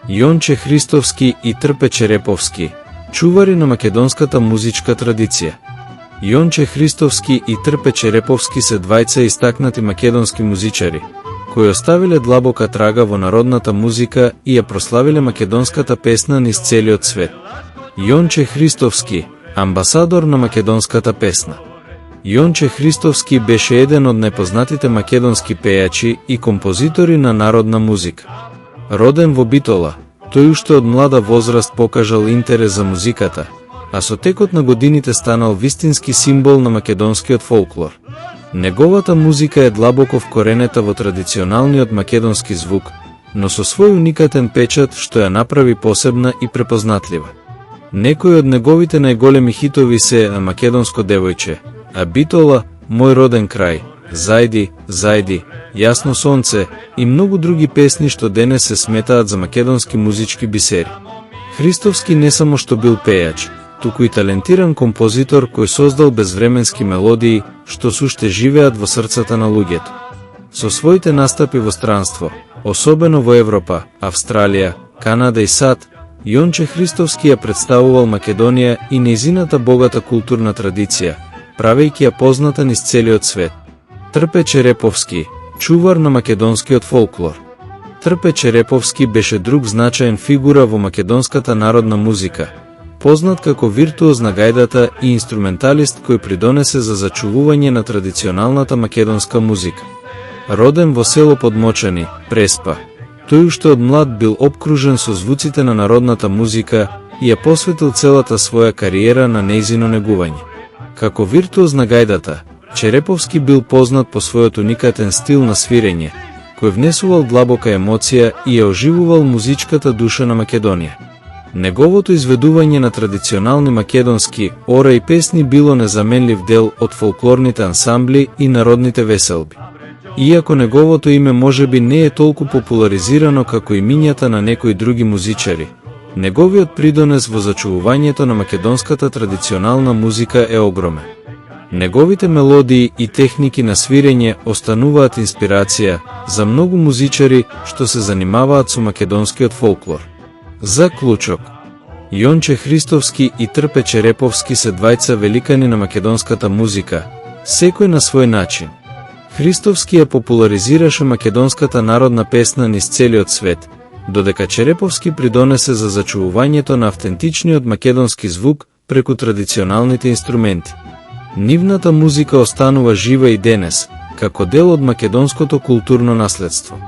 Јонче Христовски и Трпе Череповски, чувари на македонската музичка традиција. Јонче Христовски и Трпе Череповски се двајца истакнати македонски музичари, кои оставиле длабока трага во народната музика и ја прославиле македонската песна низ целиот свет. Јонче Христовски, амбасадор на македонската песна. Јонче Христовски беше еден од најпознатите македонски пејачи и композитори на народна музика. Роден во Битола, тој уште од млада возраст покажал интерес за музиката, а со текот на годините станал вистински символ на македонскиот фолклор. Неговата музика е длабоко вкоренета во традиционалниот македонски звук, но со свој уникатен печат што ја направи посебна и препознатлива. Некои од неговите најголеми хитови се Македонско девојче, А Битола, Мој роден крај, Зајди, Зајди, Јасно сонце и многу други песни што денес се сметаат за македонски музички бисери. Христовски не само што бил пејач, туку и талентиран композитор кој создал безвременски мелодии што суште живеат во срцата на луѓето. Со своите настапи во странство, особено во Европа, Австралија, Канада и САД, Јонче Христовски ја представувал Македонија и нејзината богата културна традиција, правејќи ја позната низ целиот свет. Трпе Череповски, чувар на македонскиот фолклор. Трпе Череповски беше друг значаен фигура во македонската народна музика, познат како виртуоз на гајдата и инструменталист кој придонесе за зачувување на традиционалната македонска музика. Роден во село Подмочани, Преспа, тој уште од млад бил опкружен со звуците на народната музика и ја посветил целата своја кариера на нејзино негување. Како виртуоз на гајдата, Череповски бил познат по својот уникатен стил на свирење, кој внесувал длабока емоција и ја оживувал музичката душа на Македонија. Неговото изведување на традиционални македонски ора и песни било незаменлив дел од фолклорните ансамбли и народните веселби. Иако неговото име можеби не е толку популаризирано како имињата на некои други музичари, неговиот придонес во зачувувањето на македонската традиционална музика е огромен. Неговите мелодии и техники на свирење остануваат инспирација за многу музичари што се занимаваат со македонскиот фолклор. Заклучок. Јонче Христовски и Трпе Череповски се двајца великани на македонската музика, секој на свој начин. Христовски ја популаризираше македонската народна песна низ целиот свет, додека Череповски придонесе за зачувувањето на автентичниот македонски звук преку традиционалните инструменти. Нивната музика останува жива и денес, како дел од македонското културно наследство.